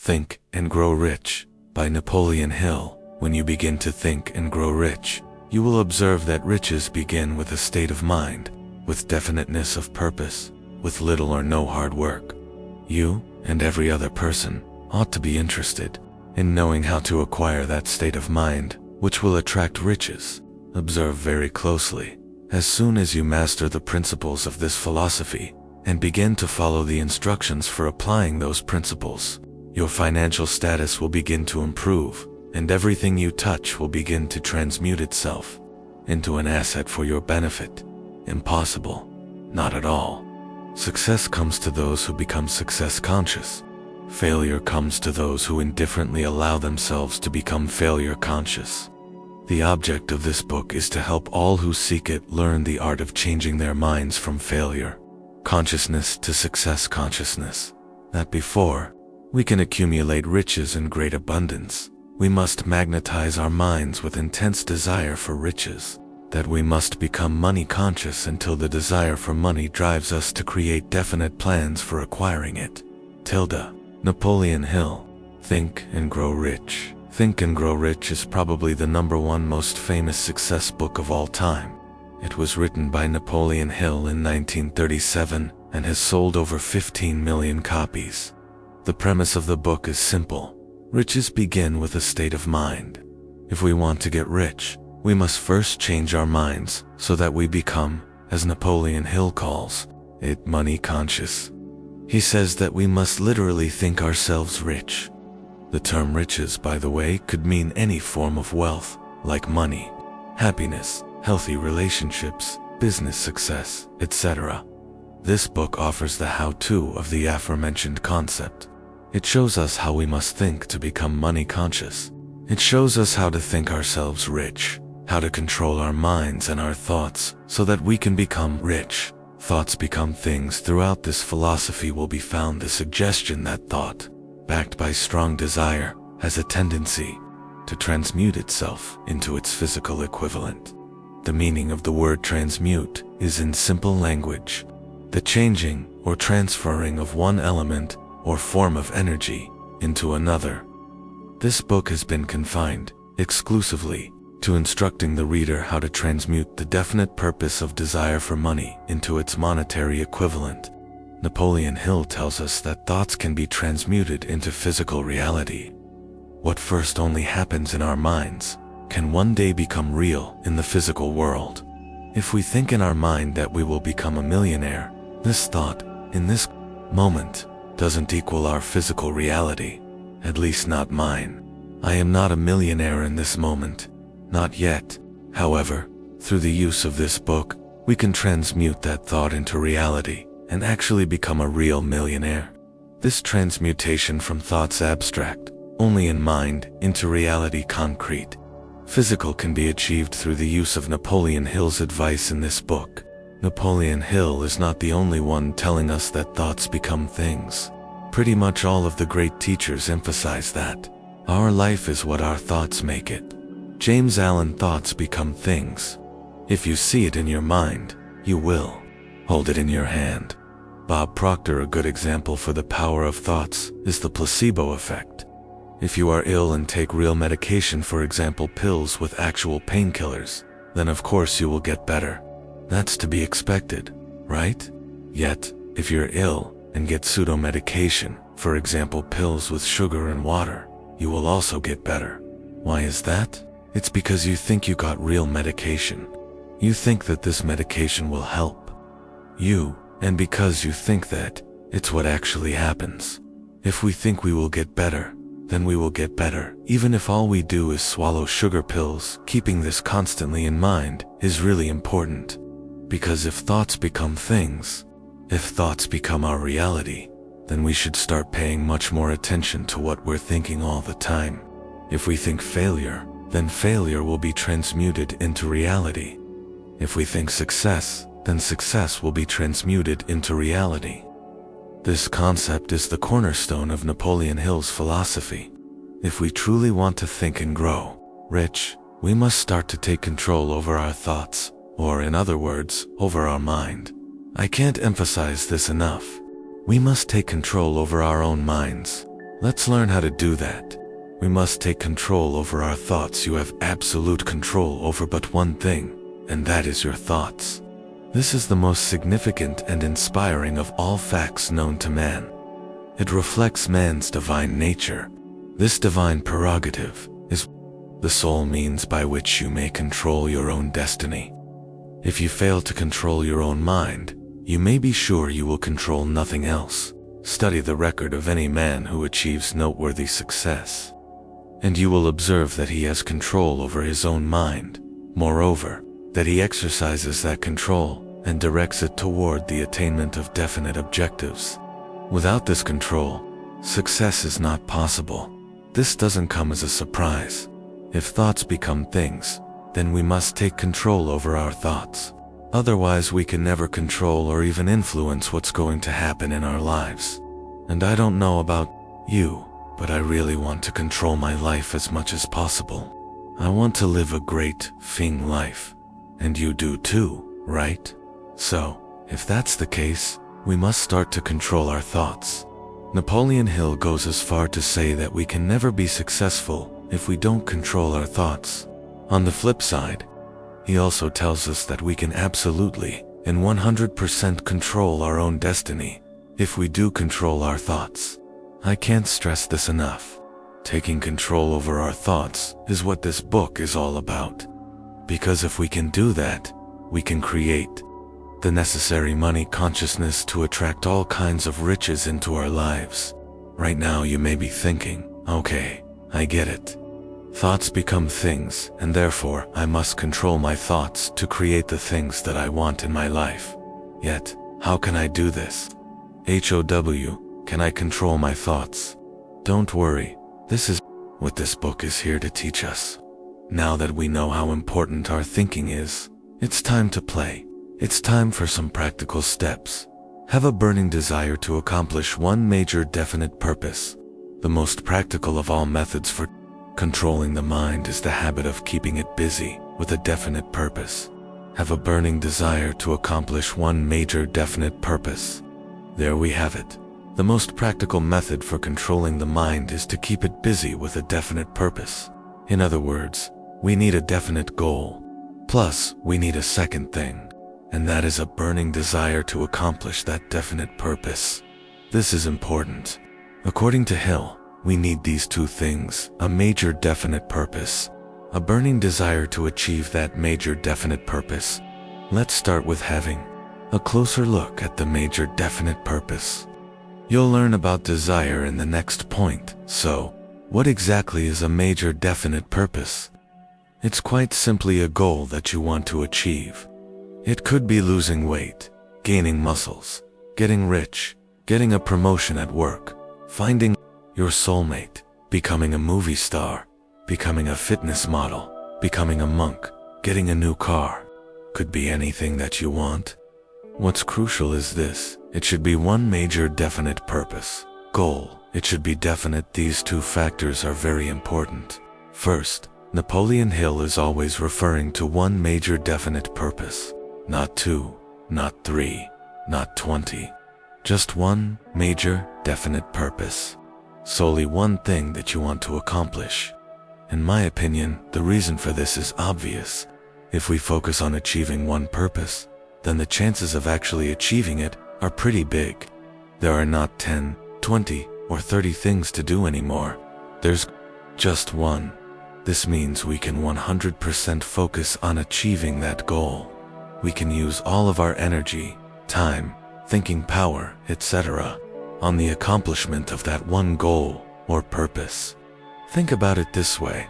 Think and Grow Rich by Napoleon Hill. When you begin to think and grow rich, you will observe that riches begin with a state of mind, with definiteness of purpose, with little or no hard work. You, and every other person, ought to be interested in knowing how to acquire that state of mind, which will attract riches. Observe very closely. As soon as you master the principles of this philosophy, and begin to follow the instructions for applying those principles, your financial status will begin to improve, and everything you touch will begin to transmute itself into an asset for your benefit. Impossible? Not at all. Success comes to those who become success conscious. Failure comes to those who indifferently allow themselves to become failure conscious. The object of this book is to help all who seek it learn the art of changing their minds from failure consciousness to success consciousness. That before we can accumulate riches in great abundance, we must magnetize our minds with intense desire for riches. That we must become money conscious until the desire for money drives us to create definite plans for acquiring it. Napoleon Hill. Think and Grow Rich. Think and Grow Rich is probably the #1 most famous success book of all time. It was written by Napoleon Hill in 1937 and has sold over 15 million copies. The premise of the book is simple. Riches begin with a state of mind. If we want to get rich, we must first change our minds so that we become, as Napoleon Hill calls it, money conscious. He says that we must literally think ourselves rich. The term riches, by the way, could mean any form of wealth, like money, happiness, healthy relationships, business success, etc. This book offers the how-to of the aforementioned concept. It shows us how we must think to become money conscious. It shows us how to think ourselves rich, how to control our minds and our thoughts so that we can become rich. Thoughts become things. Throughout this philosophy will be found the suggestion that thought, backed by strong desire, has a tendency to transmute itself into its physical equivalent. The meaning of the word transmute is, in simple language, the changing or transferring of one element or form of energy into another. This book has been confined exclusively to instructing the reader how to transmute the definite purpose of desire for money into its monetary equivalent. Napoleon Hill tells us that thoughts can be transmuted into physical reality. What first only happens in our minds can one day become real in the physical world. If we think in our mind that we will become a millionaire, this thought, in this moment, doesn't equal our physical reality, at least not mine. I am not a millionaire in this moment. Not yet. However, through the use of this book, we can transmute that thought into reality and actually become a real millionaire. This transmutation from thoughts abstract, only in mind, into reality concrete, physical, can be achieved through the use of Napoleon Hill's advice in this book. Napoleon Hill is not the only one telling us that thoughts become things. Pretty much all of the great teachers emphasize that. Our life is what our thoughts make it. James Allen, thoughts become things. If you see it in your mind, you will hold it in your hand. Bob Proctor, a good example for the power of thoughts, is the placebo effect. If you are ill and take real medication, for example pills with actual painkillers, then of course you will get better. That's to be expected, right? Yet, if you're ill and get pseudo-medication, for example pills with sugar and water, you will also get better. Why is that? It's because you think you got real medication. You think that this medication will help you, and because you think that, it's what actually happens. If we think we will get better, then we will get better, even if all we do is swallow sugar pills. Keeping this constantly in mind is really important. Because if thoughts become things, if thoughts become our reality, then we should start paying much more attention to what we're thinking all the time. If we think failure, then failure will be transmuted into reality. If we think success, then success will be transmuted into reality. This concept is the cornerstone of Napoleon Hill's philosophy. If we truly want to think and grow rich, we must start to take control over our thoughts, or in other words, over our mind. I can't emphasize this enough. We must take control over our own minds. Let's learn how to do that. We must take control over our thoughts. You have absolute control over but one thing, and that is your thoughts. This is the most significant and inspiring of all facts known to man. It reflects man's divine nature. This divine prerogative is the sole means by which you may control your own destiny. If you fail to control your own mind, you may be sure you will control nothing else. Study the record of any man who achieves noteworthy success, and you will observe that he has control over his own mind. Moreover, that he exercises that control and directs it toward the attainment of definite objectives. Without this control, success is not possible. This doesn't come as a surprise. If thoughts become things, then we must take control over our thoughts. Otherwise, we can never control or even influence what's going to happen in our lives. And I don't know about you, but I really want to control my life as much as possible. I want to live a great, fulfilling life. And you do too, right? So, if that's the case, we must start to control our thoughts. Napoleon Hill goes as far to say that we can never be successful if we don't control our thoughts. On the flip side, he also tells us that we can absolutely and 100% control our own destiny if we do control our thoughts. I can't stress this enough. Taking control over our thoughts is what this book is all about. Because if we can do that, we can create the necessary money consciousness to attract all kinds of riches into our lives. Right now you may be thinking, okay, I get it. Thoughts become things, and therefore I must control my thoughts to create the things that I want in my life. Yet, how can I do this? How can I control my thoughts? Don't worry, this is what this book is here to teach us. Now that we know how important our thinking is, it's time to play. It's time for some practical steps. Have a burning desire to accomplish one major definite purpose. The most practical of all methods for controlling the mind is the habit of keeping it busy with a definite purpose. Have a burning desire to accomplish one major definite purpose. There we have it. The most practical method for controlling the mind is to keep it busy with a definite purpose. In other words, we need a definite goal. Plus, we need a second thing, and that is a burning desire to accomplish that definite purpose. This is important. According to Hill, we need these two things: a major definite purpose, a burning desire to achieve that major definite purpose. Let's start with having a closer look at the major definite purpose. You'll learn about desire in the next point. So, what exactly is a major definite purpose? It's quite simply a goal that you want to achieve. It could be losing weight, gaining muscles, getting rich, getting a promotion at work, finding your soulmate, becoming a movie star, becoming a fitness model, becoming a monk, getting a new car. Could be anything that you want. What's crucial is this: it should be one major definite purpose, goal. It should be definite. These two factors are very important. First, Napoleon Hill is always referring to one major definite purpose. Not two, not three, not 20. Just one major definite purpose. Solely one thing that you want to accomplish. In my opinion, the reason for this is obvious. If we focus on achieving one purpose, then the chances of actually achieving it are pretty big. There are not 10, 20, or 30 things to do anymore. There's just one. This means we can 100% focus on achieving that goal. We can use all of our energy, time, thinking power, etc. on the accomplishment of that one goal or purpose. Think about it this way.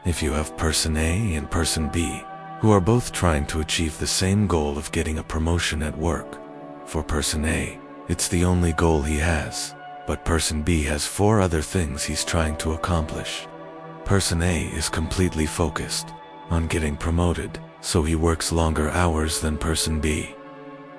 If you have person A and person B, who are both trying to achieve the same goal of getting a promotion at work. For person A, it's the only goal he has, but person B has 4 other things he's trying to accomplish. Person A is completely focused on getting promoted, so he works longer hours than person B.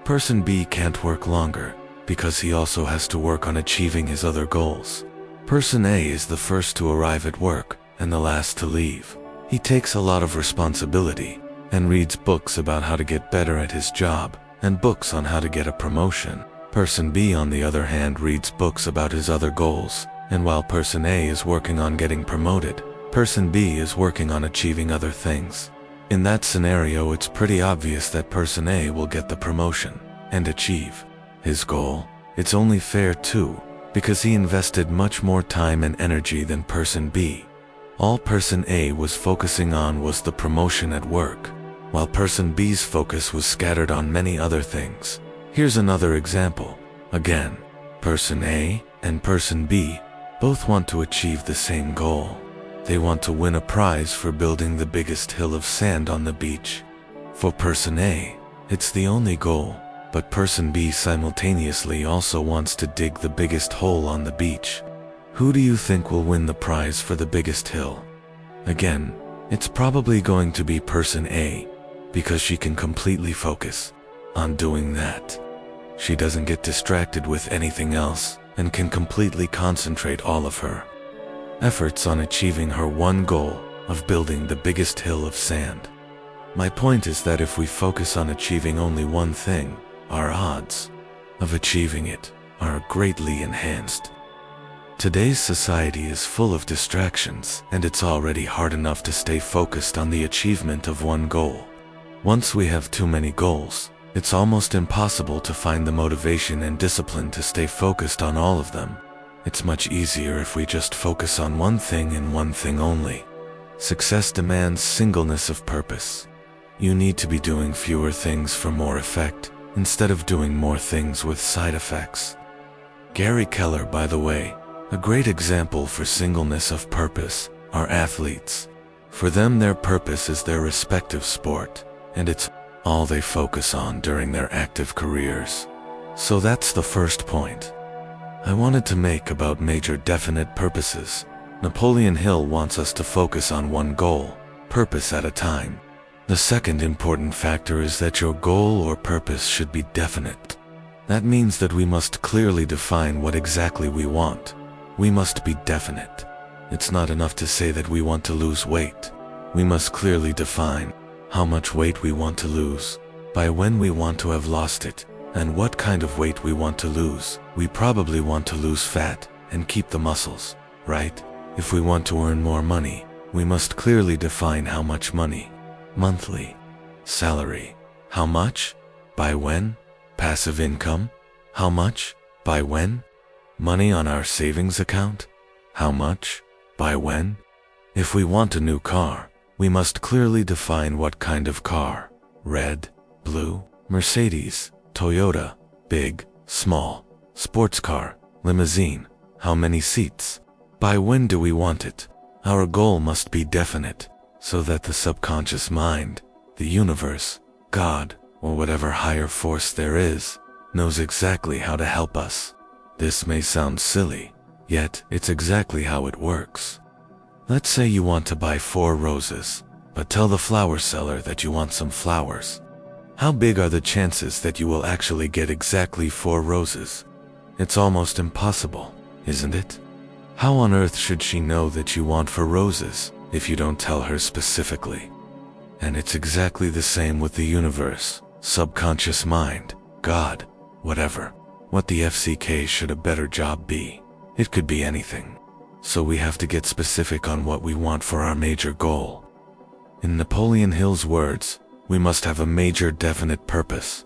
Person B can't work longer because he also has to work on achieving his other goals. Person A is the first to arrive at work and the last to leave. He takes a lot of responsibility and reads books about how to get better at his job and books on how to get a promotion. Person B, on the other hand, reads books about his other goals And while person A is working on getting promoted, person B is working on achieving other things. In that scenario, it's pretty obvious that person A will get the promotion and achieve his goal. It's only fair too, because he invested much more time and energy than person B. All person A was focusing on was the promotion at work, while person B's focus was scattered on many other things. Here's another example. Again, person A and person B both want to achieve the same goal. They want to win a prize for building the biggest hill of sand on the beach. For person A, it's the only goal, but person B simultaneously also wants to dig the biggest hole on the beach. Who do you think will win the prize for the biggest hill? Again, it's probably going to be person A, because she can completely focus on doing that. She doesn't get distracted with anything else and can completely concentrate all of her efforts on achieving her one goal of building the biggest hill of sand. My point is that if we focus on achieving only one thing, our odds of achieving it are greatly enhanced. Today's society is full of distractions, and it's already hard enough to stay focused on the achievement of one goal. Once we have too many goals, it's almost impossible to find the motivation and discipline to stay focused on all of them. It's much easier if we just focus on one thing and one thing only. Success demands singleness of purpose. You need to be doing fewer things for more effect, instead of doing more things with side effects. Gary Keller, by the way, a great example for singleness of purpose, are athletes. For them, their purpose is their respective sport, and it's all they focus on during their active careers. So that's the first point I wanted to make about major definite purposes. Napoleon Hill wants us to focus on one goal, purpose at a time. The second important factor is that your goal or purpose should be definite. That means that we must clearly define what exactly we want. We must be definite. It's not enough to say that we want to lose weight. We must clearly define how much weight we want to lose, by when we want to have lost it, and what kind of weight we want to lose. We probably want to lose fat and keep the muscles, right? If we want to earn more money, we must clearly define how much money. Monthly. Salary. How much? By when? Passive income. How much? By when? Money on our savings account. How much? By when? If we want a new car, we must clearly define what kind of car. Red, blue, Mercedes, Toyota, big, small, sports car, limousine, how many seats? By when do we want it? Our goal must be definite, so that the subconscious mind, the universe, God, or whatever higher force there is, knows exactly how to help us. This may sound silly, yet it's exactly how it works. Let's say you want to buy 4 roses, but tell the flower seller that you want some flowers. How big are the chances that you will actually get exactly 4 roses? It's almost impossible, isn't it? How on earth should she know that you want 4 roses if you don't tell her specifically? And it's exactly the same with the universe, subconscious mind, God, whatever. What the FCK should a better job be? It could be anything. So we have to get specific on what we want for our major goal. In Napoleon Hill's words, we must have a major definite purpose.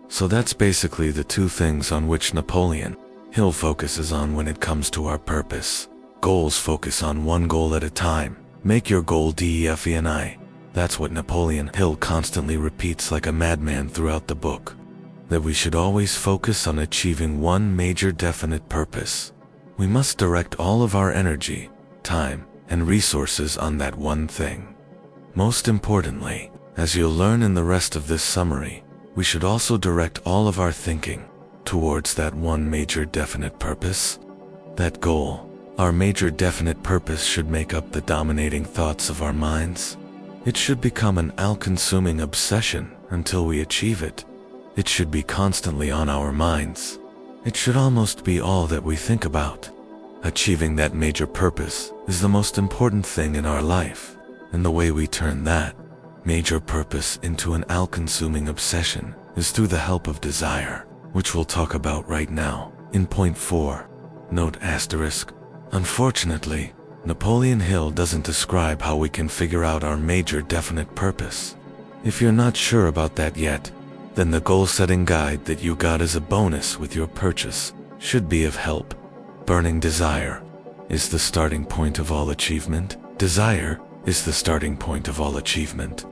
So that's basically the 2 things on which Napoleon Hill focuses on when it comes to our purpose. Goals focus on one goal at a time. Make your goal DEFENI. That's what Napoleon Hill constantly repeats like a madman throughout the book. That we should always focus on achieving one major definite purpose. We must direct all of our energy, time, and resources on that one thing. Most importantly, as you'll learn in the rest of this summary, we should also direct all of our thinking towards that one major definite purpose. That goal, our major definite purpose, should make up the dominating thoughts of our minds. It should become an all-consuming obsession until we achieve it. It should be constantly on our minds. It should almost be all that we think about. Achieving that major purpose is the most important thing in our life, and the way we turn that major purpose into an all-consuming obsession is through the help of desire, which we'll talk about right now in point 4. Note asterisk, Unfortunately, Napoleon Hill doesn't describe how we can figure out our major definite purpose. If you're not sure about that yet, then the goal-setting guide that you got as a bonus with your purchase should be of help. Burning desire is the starting point of all achievement. Desire is the starting point of all achievement.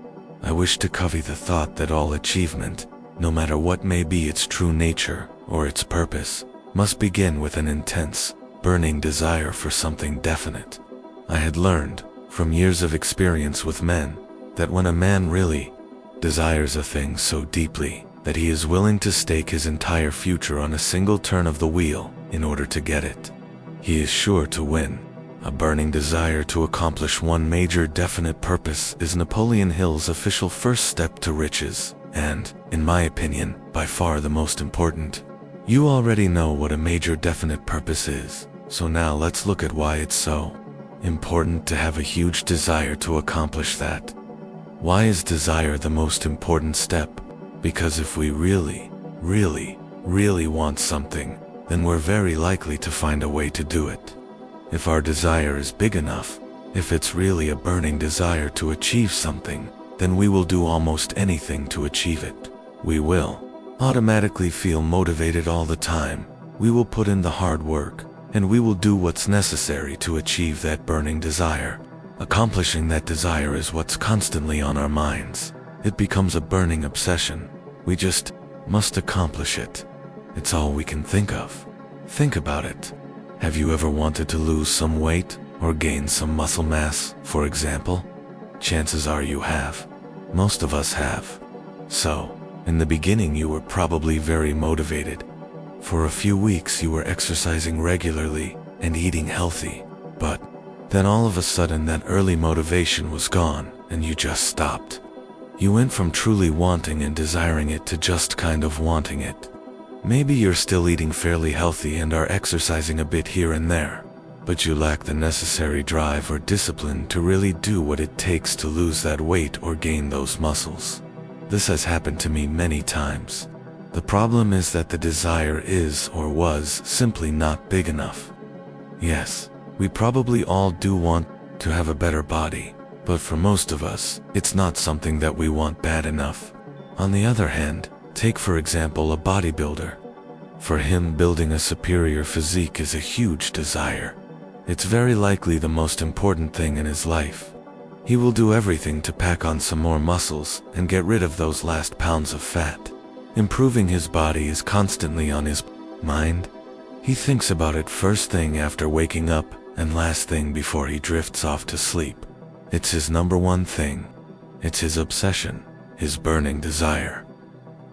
I wish to copy the thought that all achievement, no matter what may be its true nature or its purpose, must begin with an intense, burning desire for something definite. I had learned, from years of experience with men, that when a man really desires a thing so deeply that he is willing to stake his entire future on a single turn of the wheel in order to get it, he is sure to win. A burning desire to accomplish one major definite purpose is Napoleon Hill's official first step to riches, and, in my opinion, by far the most important. You already know what a major definite purpose is, so now let's look at why it's so important to have a huge desire to accomplish that. Why is desire the most important step? Because if we really want something, then we're very likely to find a way to do it. If our desire is big enough, if it's really a burning desire to achieve something, then we will do almost anything to achieve it. We will automatically feel motivated all the time. We will put in the hard work, and we will do what's necessary to achieve that burning desire. Accomplishing that desire is what's constantly on our minds. It becomes a burning obsession. We just must accomplish it. It's all we can think of. Think about it. Have you ever wanted to lose some weight or gain some muscle mass, for example? Chances are you have. Most of us have. So, in the beginning you were probably very motivated. For a few weeks you were exercising regularly and eating healthy, but then all of a sudden that early motivation was gone and you just stopped. You went from truly wanting and desiring it to just kind of wanting it. Maybe you're still eating fairly healthy and are exercising a bit here and there, but you lack the necessary drive or discipline to really do what it takes to lose that weight or gain those muscles. This has happened to me many times. The problem is that the desire is or was simply not big enough. Yes, we probably all do want to have a better body, but for most of us, it's not something that we want bad enough. On the other hand, take for example a bodybuilder. For him, building a superior physique is a huge desire. It's very likely the most important thing in his life. He will do everything to pack on some more muscles and get rid of those last pounds of fat. Improving his body is constantly on his mind. He thinks about it first thing after waking up and last thing before he drifts off to sleep. It's his number one thing. It's his obsession, his burning desire.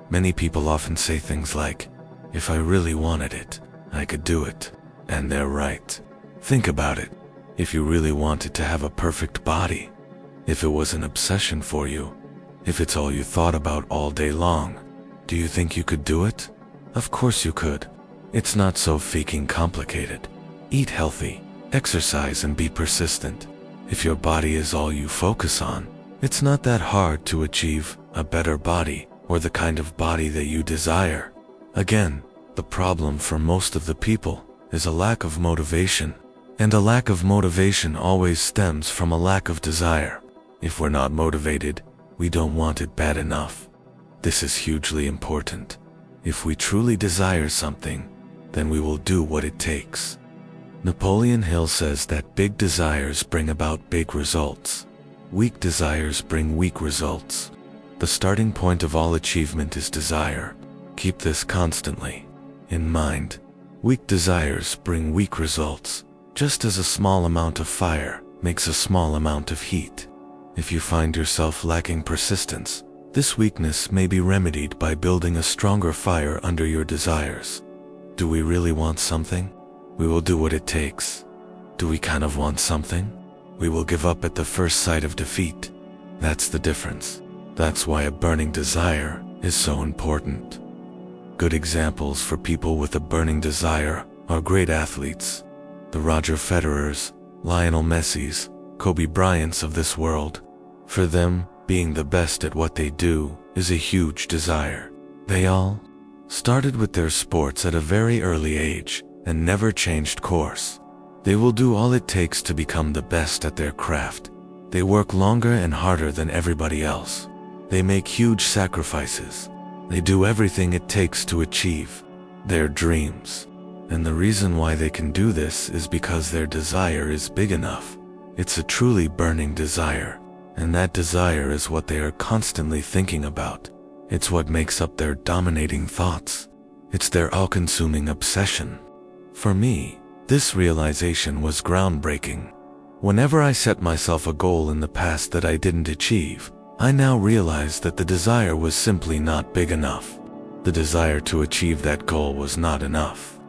Many people often say things like, "If I really wanted it, I could do it." And they're right. Think about it. If you really wanted to have a perfect body, if it was an obsession for you, if it's all you thought about all day long, do you think you could do it? Of course you could. It's not so freaking complicated. Eat healthy, exercise, and be persistent. If your body is all you focus on, it's not that hard to achieve a better body or the kind of body that you desire. Again, the problem for most of the people is a lack of motivation, and a lack of motivation always stems from a lack of desire. If we're not motivated, we don't want it bad enough. This is hugely important. If we truly desire something, then we will do what it takes. Napoleon Hill says that big desires bring about big results. Weak desires bring weak results. The starting point of all achievement is desire. Keep this constantly in mind. Weak desires bring weak results, just as a small amount of fire makes a small amount of heat. If you find yourself lacking persistence, this weakness may be remedied by building a stronger fire under your desires. Do we really want something? We will do what it takes. Do we kind of want something? We will give up at the first sight of defeat. That's the difference. That's why a burning desire is so important. Good examples for people with a burning desire are great athletes. The Roger Federers, Lionel Messis, Kobe Bryants of this world. For them, being the best at what they do is a huge desire. They all started with their sports at a very early age and never changed course. They will do all it takes to become the best at their craft. They work longer and harder than everybody else. They make huge sacrifices. They do everything it takes to achieve their dreams. And the reason why they can do this is because their desire is big enough. It's a truly burning desire. And that desire is what they are constantly thinking about. It's what makes up their dominating thoughts. It's their all-consuming obsession. For me, this realization was groundbreaking. Whenever I set myself a goal in the past that I didn't achieve, I now realize that the desire was simply not big enough. The desire to achieve that goal was not enough.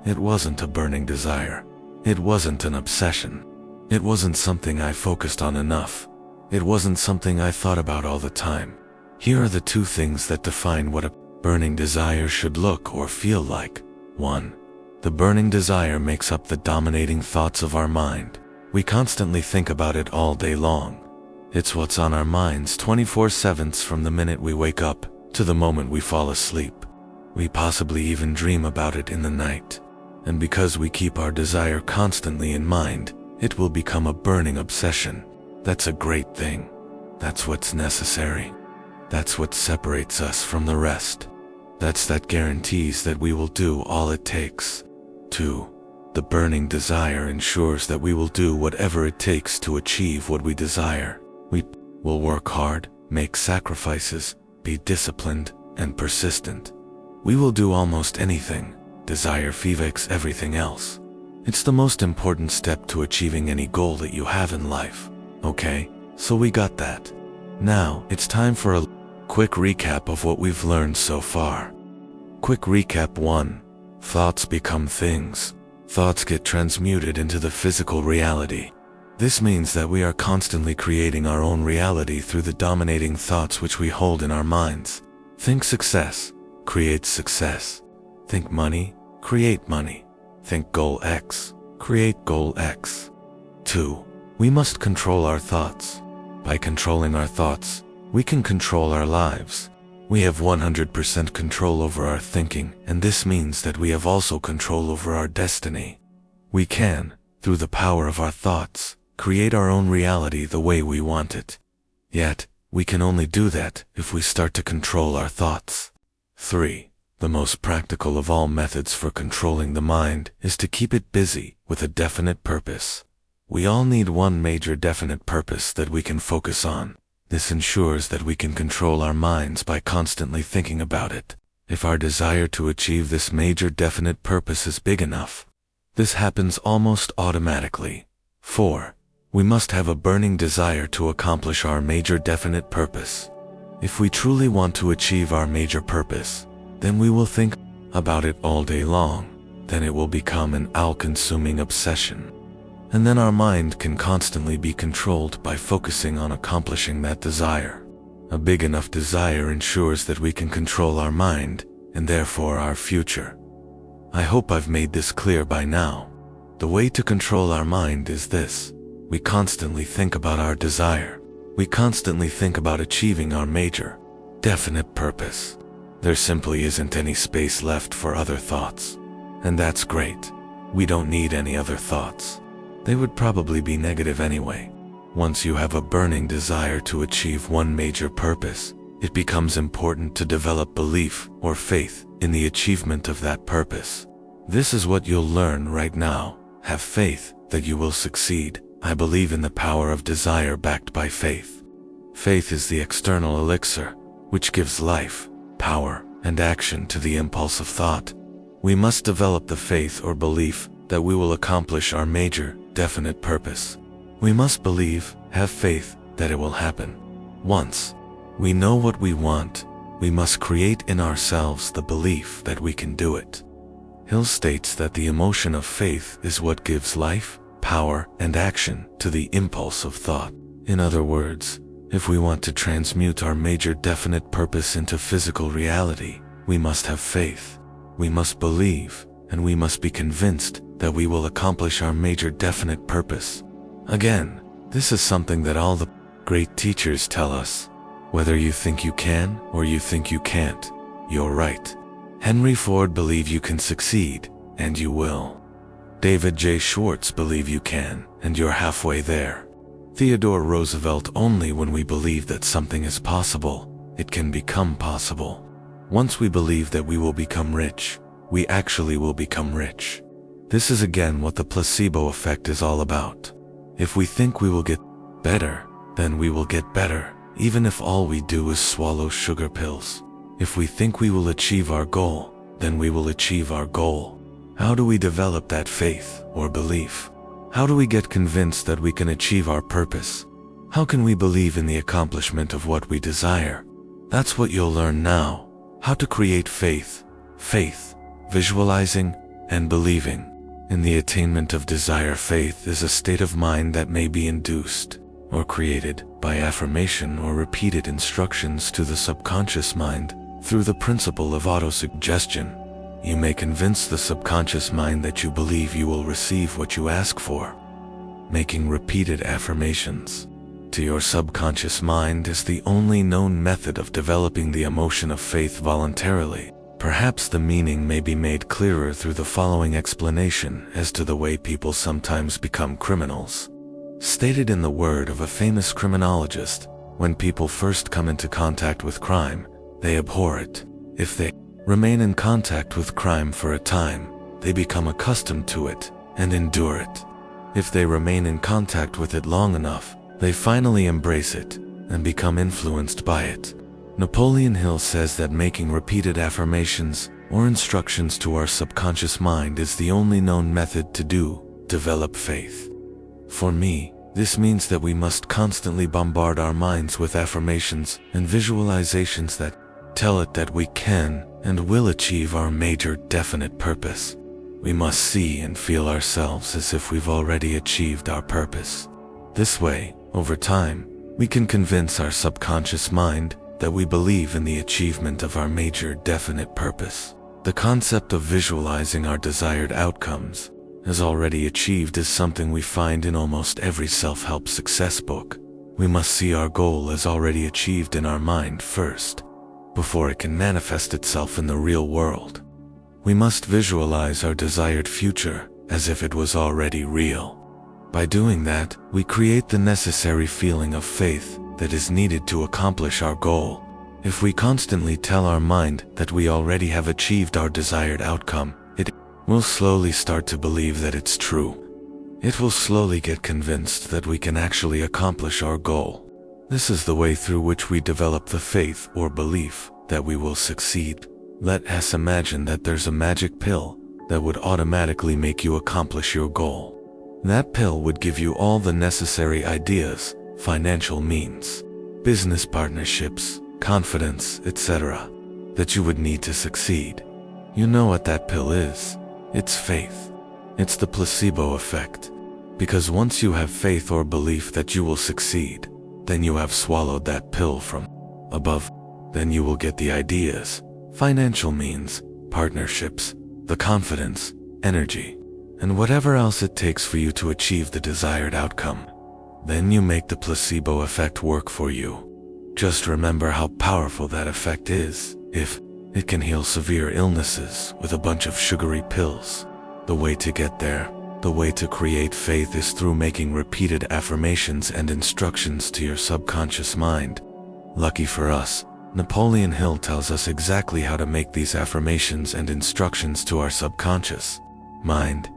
It wasn't a burning desire. It wasn't an obsession. It wasn't something I focused on enough. It wasn't something I thought about all the time. Here are the two things that define what a burning desire should look or feel like. 1. The burning desire makes up the dominating thoughts of our mind. We constantly think about it all day long. It's what's on our minds 24/7 from the minute we wake up to the moment we fall asleep. We possibly even dream about it in the night. And because we keep our desire constantly in mind, it will become a burning obsession. That's a great thing. That's what's necessary. That's what separates us from the rest. That guarantees that we will do all it takes. 2. The burning desire ensures that we will do whatever it takes to achieve what we desire. We will work hard, make sacrifices, be disciplined, and persistent. We will do almost anything. Desire feeds everything else. It's the most important step to achieving any goal that you have in life. Okay, so we got that. Now, it's time for a quick recap of what we've learned so far. Quick recap 1. Thoughts become things. Thoughts get transmuted into the physical reality. This means that we are constantly creating our own reality through the dominating thoughts which we hold in our minds. Think success, create success. Think money, create money. Think goal X, create goal X. 2. We must control our thoughts. By controlling our thoughts, we can control our lives. We have 100% control over our thinking, and this means that we have also control over our destiny. We can, through the power of our thoughts, create our own reality the way we want it. Yet, we can only do that if we start to control our thoughts. 3. The most practical of all methods for controlling the mind is to keep it busy with a definite purpose. We all need one major definite purpose that we can focus on. This ensures that we can control our minds by constantly thinking about it. If our desire to achieve this major definite purpose is big enough, this happens almost automatically. 4. We must have a burning desire to accomplish our major definite purpose. If we truly want to achieve our major purpose, then we will think about it all day long. Then it will become an all-consuming obsession. And then our mind can constantly be controlled by focusing on accomplishing that desire. A big enough desire ensures that we can control our mind, and therefore our future. I hope I've made this clear by now. The way to control our mind is this. We constantly think about our desire. We constantly think about achieving our major, definite purpose. There simply isn't any space left for other thoughts. And that's great. We don't need any other thoughts. They would probably be negative anyway. Once you have a burning desire to achieve one major purpose, it becomes important to develop belief or faith in the achievement of that purpose. This is what you'll learn right now. Have faith that you will succeed. I believe in the power of desire backed by faith. Faith is the external elixir, which gives life, power, and action to the impulse of thought. We must develop the faith or belief that we will accomplish our major, definite purpose. We must believe, have faith, that it will happen. Once we know what we want, we must create in ourselves the belief that we can do it. Hill states that the emotion of faith is what gives life, power, and action to the impulse of thought. In other words, if we want to transmute our major definite purpose into physical reality, we must have faith. We must believe, and we must be convinced that we will accomplish our major definite purpose. Again, this is something that all the great teachers tell us. Whether you think you can or you think you can't, you're right. Henry Ford believed you can succeed, and you will. David J. Schwartz, believe you can, and you're halfway there. Theodore Roosevelt, only when we believe that something is possible, it can become possible. Once we believe that we will become rich, we actually will become rich. This is again what the placebo effect is all about. If we think we will get better, then we will get better, even if all we do is swallow sugar pills. If we think we will achieve our goal, then we will achieve our goal. How do we develop that faith or belief? How do we get convinced that we can achieve our purpose? How can we believe in the accomplishment of what we desire? That's what you'll learn now. How to create faith, visualizing, and believing. In the attainment of desire, faith is a state of mind that may be induced or created by affirmation or repeated instructions to the subconscious mind through the principle of autosuggestion. You may convince the subconscious mind that you believe you will receive what you ask for. Making repeated affirmations to your subconscious mind is the only known method of developing the emotion of faith voluntarily. Perhaps the meaning may be made clearer through the following explanation as to the way people sometimes become criminals. Stated in the word of a famous criminologist, when people first come into contact with crime, they abhor it. If they remain in contact with crime for a time, they become accustomed to it and endure it. If they remain in contact with it long enough, they finally embrace it and become influenced by it. Napoleon Hill says that making repeated affirmations or instructions to our subconscious mind is the only known method to develop faith. For me, this means that we must constantly bombard our minds with affirmations and visualizations that tell it that we can and will achieve our major definite purpose. We must see and feel ourselves as if we've already achieved our purpose. This way, over time, we can convince our subconscious mind that we believe in the achievement of our major definite purpose. The concept of visualizing our desired outcomes as already achieved is something we find in almost every self-help success book. We must see our goal as already achieved in our mind first, before it can manifest itself in the real world. We must visualize our desired future as if it was already real. By doing that, we create the necessary feeling of faith that is needed to accomplish our goal. If we constantly tell our mind that we already have achieved our desired outcome, it will slowly start to believe that it's true. It will slowly get convinced that we can actually accomplish our goal. This is the way through which we develop the faith or belief that we will succeed. Let us imagine that there's a magic pill that would automatically make you accomplish your goal. That pill would give you all the necessary ideas, financial means, business partnerships, confidence, etc., that you would need to succeed. You know what that pill is. It's faith. It's the placebo effect. Because once you have faith or belief that you will succeed, then you have swallowed that pill from above. Then you will get the ideas, financial means, partnerships, the confidence, energy, and whatever else it takes for you to achieve the desired outcome. Then you make the placebo effect work for you. Just remember how powerful that effect is. If it can heal severe illnesses with a bunch of sugary pills. The way to get there, the way to create faith is through making repeated affirmations and instructions to your subconscious mind. Lucky for us, Napoleon Hill tells us exactly how to make these affirmations and instructions to our subconscious mind.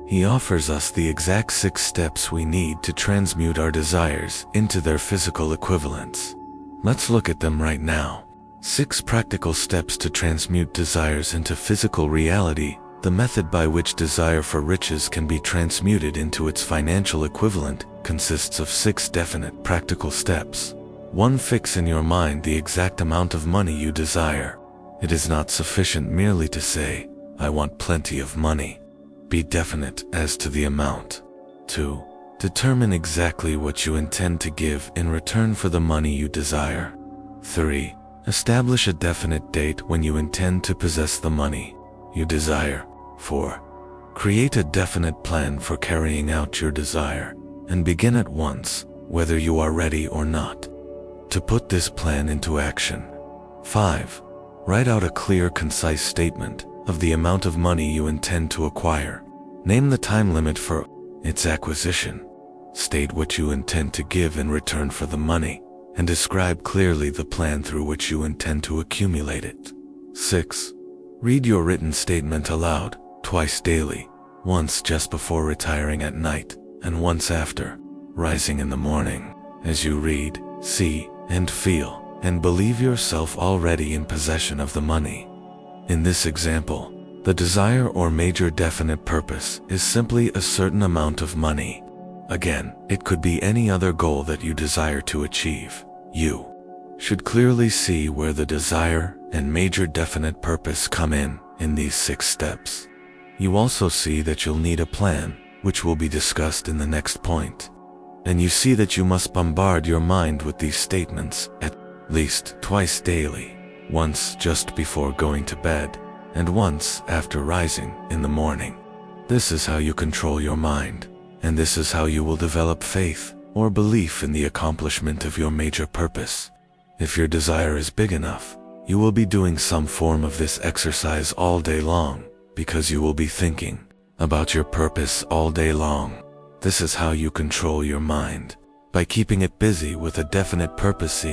He offers us the exact 6 steps we need to transmute our desires into their physical equivalents. Let's look at them right now. 6 practical steps to transmute desires into physical reality. The method by which desire for riches can be transmuted into its financial equivalent consists of 6 definite practical steps. 1. Fix in your mind the exact amount of money you desire. It is not sufficient merely to say, "I want plenty of money." Be definite as to the amount. 2. Determine exactly what you intend to give in return for the money you desire. 3. Establish a definite date when you intend to possess the money you desire. 4. Create a definite plan for carrying out your desire, and begin at once, whether you are ready or not, to put this plan into action. 5. Write out a clear, concise statement of the amount of money you intend to acquire. Name the time limit for its acquisition. State what you intend to give in return for the money, and describe clearly the plan through which you intend to accumulate it. 6. Read your written statement aloud, twice daily, once just before retiring at night, and once after rising in the morning. As you read, see, and feel, and believe yourself already in possession of the money. In this example, the desire or major definite purpose is simply a certain amount of money. Again, it could be any other goal that you desire to achieve. You should clearly see where the desire and major definite purpose come in these 6 steps. You also see that you'll need a plan, which will be discussed in the next point. And you see that you must bombard your mind with these statements at least twice daily, once just before going to bed, and once after rising in the morning. This is how you control your mind, and this is how you will develop faith or belief in the accomplishment of your major purpose. If your desire is big enough, you will be doing some form of this exercise all day long, because you will be thinking about your purpose all day long. This is how you control your mind, by keeping it busy with a definite purpose,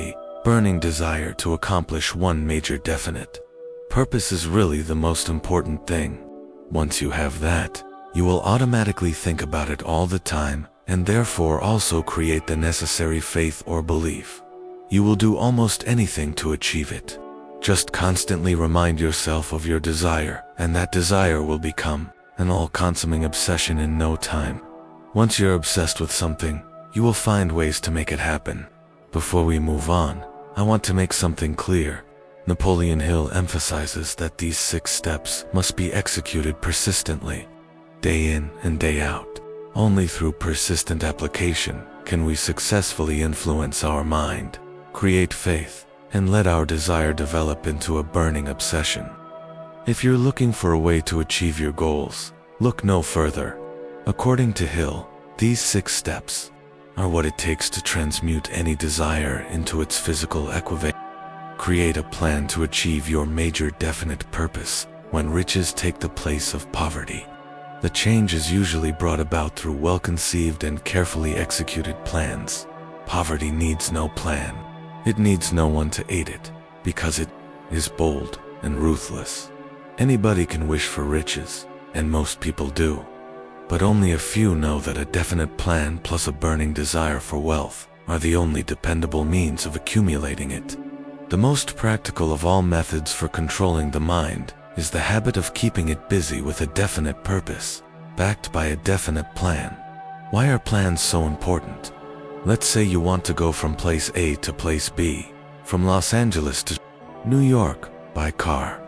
burning desire to accomplish one major definite purpose is really the most important thing. Once you have that, you will automatically think about it all the time, and therefore also create the necessary faith or belief. You will do almost anything to achieve it. Just constantly remind yourself of your desire, and that desire will become an all-consuming obsession in no time. Once you're obsessed with something, you will find ways to make it happen. Before we move on, I want to make something clear. Napoleon Hill emphasizes that these 6 steps must be executed persistently, day in and day out. Only through persistent application can we successfully influence our mind, create faith, and let our desire develop into a burning obsession. If you're looking for a way to achieve your goals, look no further. According to Hill, these 6 steps are what it takes to transmute any desire into its physical equivalent. Create a plan to achieve your major definite purpose when riches take the place of poverty. The change is usually brought about through well-conceived and carefully executed plans. Poverty needs no plan. It needs no one to aid it, because it is bold and ruthless. Anybody can wish for riches, and most people do. But only a few know that a definite plan plus a burning desire for wealth are the only dependable means of accumulating it. The most practical of all methods for controlling the mind is the habit of keeping it busy with a definite purpose, backed by a definite plan. Why are plans so important? Let's say you want to go from place A to place B, from Los Angeles to New York by car.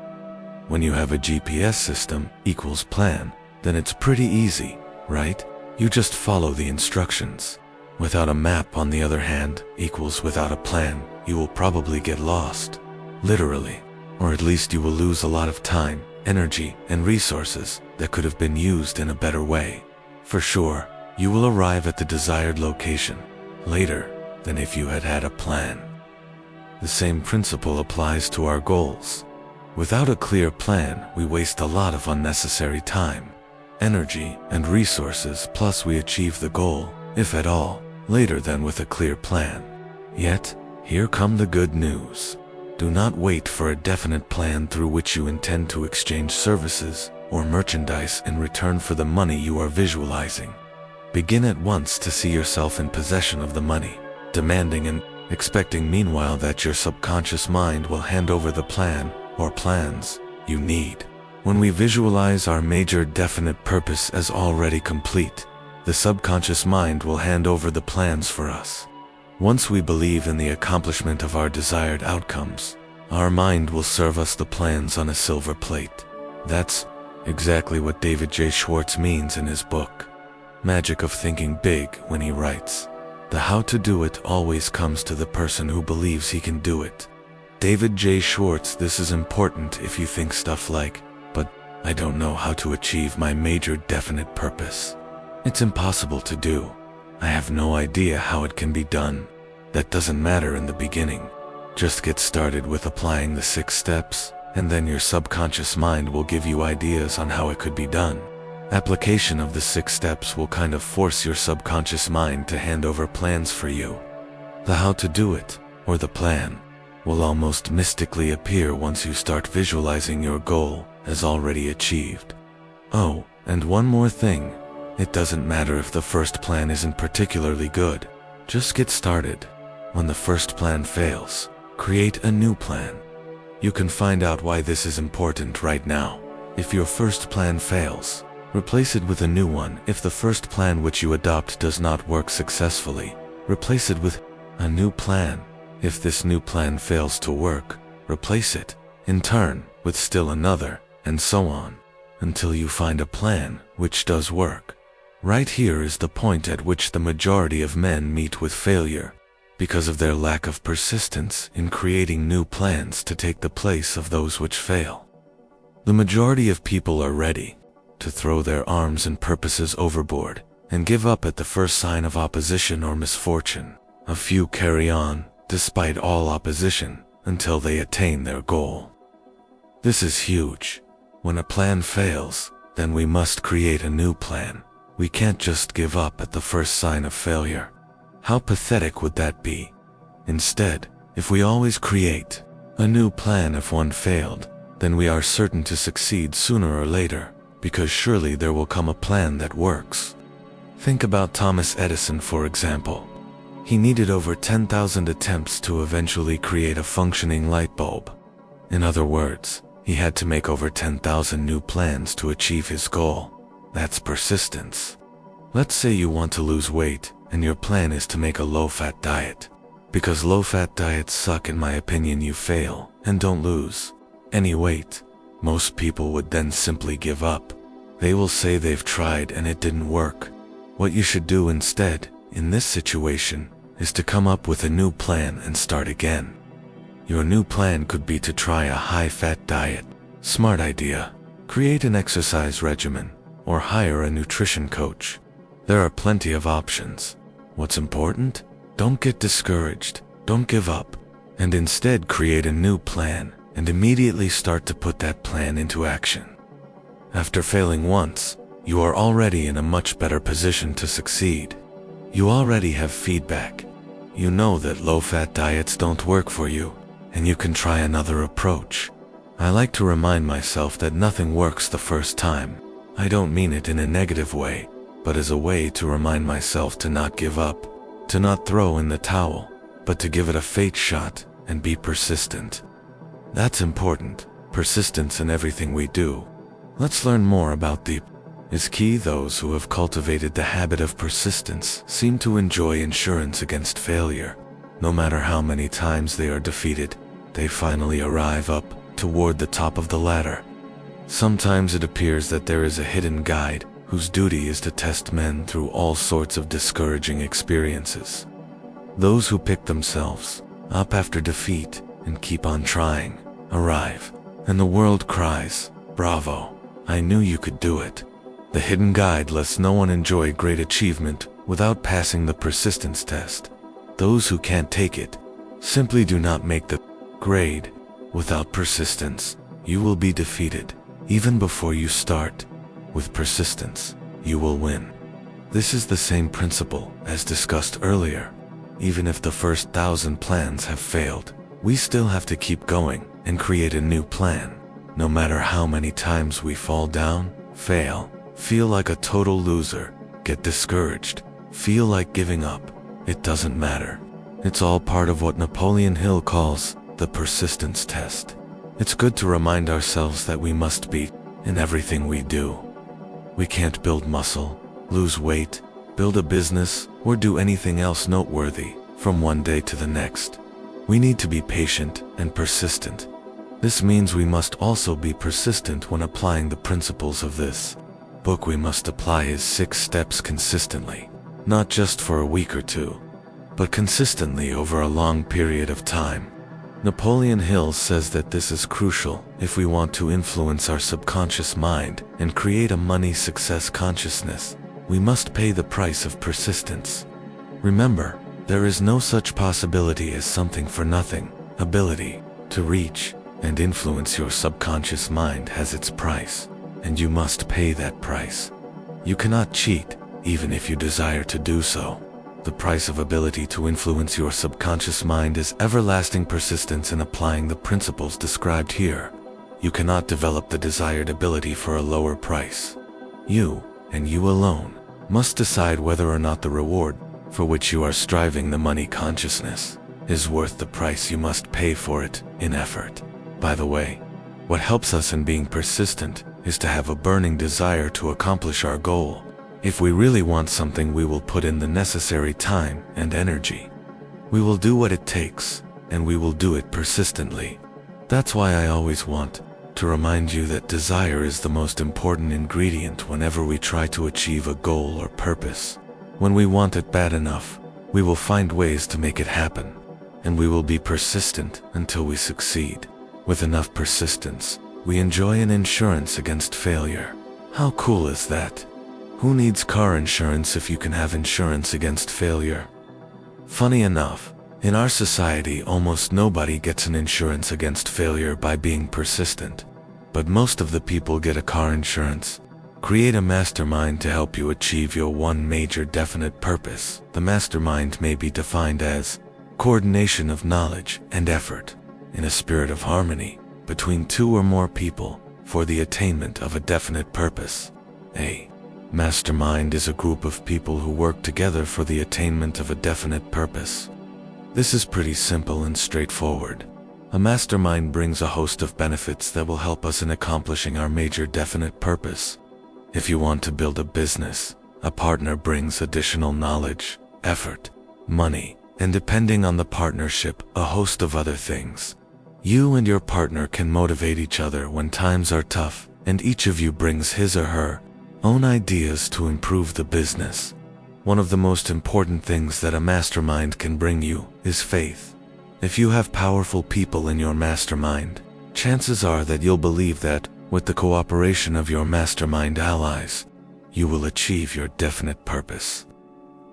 When you have a GPS system equals plan, then it's pretty easy, right? You just follow the instructions. Without a map, on the other hand, equals without a plan, you will probably get lost. Literally. Or at least you will lose a lot of time, energy, and resources that could have been used in a better way. For sure, you will arrive at the desired location later than if you had had a plan. The same principle applies to our goals. Without a clear plan, we waste a lot of unnecessary time, energy, and resources, plus we achieve the goal, if at all, later than with a clear plan. Yet, here come the good news. Do not wait for a definite plan through which you intend to exchange services or merchandise in return for the money you are visualizing. Begin at once to see yourself in possession of the money, demanding and expecting meanwhile that your subconscious mind will hand over the plan or plans you need. When we visualize our major definite purpose as already complete, the subconscious mind will hand over the plans for us. Once we believe in the accomplishment of our desired outcomes, our mind will serve us the plans on a silver plate. That's exactly what David J. Schwartz means in his book, Magic of Thinking Big, when he writes, "The how to do it always comes to the person who believes he can do it." David J. Schwartz, this is important if you think stuff like, "But I don't know how to achieve my major definite purpose. It's impossible to do. I have no idea how it can be done." That doesn't matter in the beginning. Just get started with applying the 6 steps, and then your subconscious mind will give you ideas on how it could be done. Application of the 6 steps will kind of force your subconscious mind to hand over plans for you. The how to do it, or the plan, will almost mystically appear once you start visualizing your goal as already achieved. Oh, and one more thing. It doesn't matter if the first plan isn't particularly good. Just get started. When the first plan fails, create a new plan. You can find out why this is important right now. If your first plan fails, replace it with a new one. If the first plan which you adopt does not work successfully, replace it with a new plan. If this new plan fails to work, replace it, in turn, with still another, and so on, until you find a plan which does work. Right here is the point at which the majority of men meet with failure, because of their lack of persistence in creating new plans to take the place of those which fail. The majority of people are ready to throw their arms and purposes overboard and give up at the first sign of opposition or misfortune. A few carry on, despite all opposition, until they attain their goal. This is huge. When a plan fails, then we must create a new plan. We can't just give up at the first sign of failure. How pathetic would that be? Instead, if we always create a new plan if one failed, then we are certain to succeed sooner or later, because surely there will come a plan that works. Think about Thomas Edison, for example. He needed over 10,000 attempts to eventually create a functioning light bulb. In other words, he had to make over 10,000 new plans to achieve his goal. That's persistence. Let's say you want to lose weight, and your plan is to make a low-fat diet. Because low-fat diets suck, in my opinion, you fail and don't lose any weight. Most people would then simply give up. They will say they've tried and it didn't work. What you should do instead, in this situation, is to come up with a new plan and start again. Your new plan could be to try a high-fat diet. Smart idea. Create an exercise regimen, or hire a nutrition coach. There are plenty of options. What's important? Don't get discouraged, don't give up, and instead create a new plan and immediately start to put that plan into action. After failing once, you are already in a much better position to succeed. You already have feedback. You know that low-fat diets don't work for you, and you can try another approach. I like to remind myself that nothing works the first time. I don't mean it in a negative way, but as a way to remind myself to not give up, to not throw in the towel, but to give it a faith shot and be persistent. That's important, persistence in everything we do. Let's learn more about the is key. Those who have cultivated the habit of persistence seem to enjoy insurance against failure. No matter how many times they are defeated, they finally arrive up toward the top of the ladder. Sometimes it appears that there is a hidden guide whose duty is to test men through all sorts of discouraging experiences. Those who pick themselves up after defeat and keep on trying arrive, and the world cries, "Bravo, I knew you could do it." The hidden guide lets no one enjoy great achievement without passing the persistence test. Those who can't take it simply do not make the grade. Without persistence, you will be defeated, even before you start. With persistence, you will win. This is the same principle as discussed earlier. Even if the first 1,000 plans have failed, we still have to keep going and create a new plan. No matter how many times we fall down, fail, feel like a total loser, get discouraged, feel like giving up, it doesn't matter. It's all part of what Napoleon Hill calls the persistence test. It's good to remind ourselves that we must be in everything we do. We can't build muscle, lose weight, build a business, or do anything else noteworthy from one day to the next. We need to be patient and persistent. This means we must also be persistent when applying the principles of this book. We must apply his 6 steps consistently, not just for a week or two, but consistently over a long period of time. Napoleon Hill says that this is crucial if we want to influence our subconscious mind and create a money success consciousness. We must pay the price of persistence. Remember, there is no such possibility as something for nothing. Ability to reach and influence your subconscious mind has its price, and you must pay that price. You cannot cheat, even if you desire to do so. The price of ability to influence your subconscious mind is everlasting persistence in applying the principles described here. You cannot develop the desired ability for a lower price. You, and you alone, must decide whether or not the reward, for which you are striving, the money consciousness, is worth the price you must pay for it in effort. By the way, what helps us in being persistent is to have a burning desire to accomplish our goal. If we really want something, we will put in the necessary time and energy. We will do what it takes, and we will do it persistently. That's why I always want to remind you that desire is the most important ingredient whenever we try to achieve a goal or purpose. When we want it bad enough, we will find ways to make it happen, and we will be persistent until we succeed. With enough persistence, we enjoy an insurance against failure. How cool is that? Who needs car insurance if you can have insurance against failure? Funny enough, in our society almost nobody gets an insurance against failure by being persistent. But most of the people get a car insurance. Create a mastermind to help you achieve your one major definite purpose. The mastermind may be defined as coordination of knowledge and effort in a spirit of harmony between two or more people for the attainment of a definite purpose. A mastermind is a group of people who work together for the attainment of a definite purpose. This is pretty simple and straightforward. A mastermind brings a host of benefits that will help us in accomplishing our major definite purpose. If you want to build a business, a partner brings additional knowledge, effort, money, and depending on the partnership, a host of other things. You and your partner can motivate each other when times are tough, and each of you brings his or her own ideas to improve the business. One of the most important things that a mastermind can bring you is faith. If you have powerful people in your mastermind, chances are that you'll believe that, with the cooperation of your mastermind allies, you will achieve your definite purpose.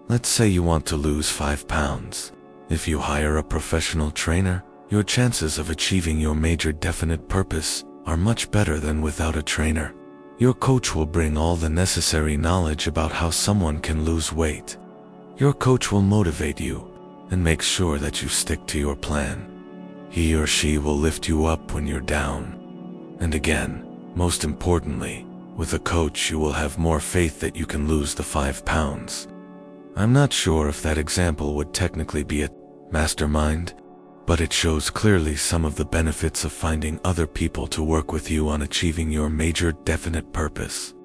Let's say you want to lose 5 pounds. If you hire a professional trainer, your chances of achieving your major definite purpose are much better than without a trainer. Your coach will bring all the necessary knowledge about how someone can lose weight. Your coach will motivate you and make sure that you stick to your plan. He or she will lift you up when you're down. And again, most importantly, with a coach you will have more faith that you can lose the 5 pounds. I'm not sure if that example would technically be a mastermind, but it shows clearly some of the benefits of finding other people to work with you on achieving your major definite purpose.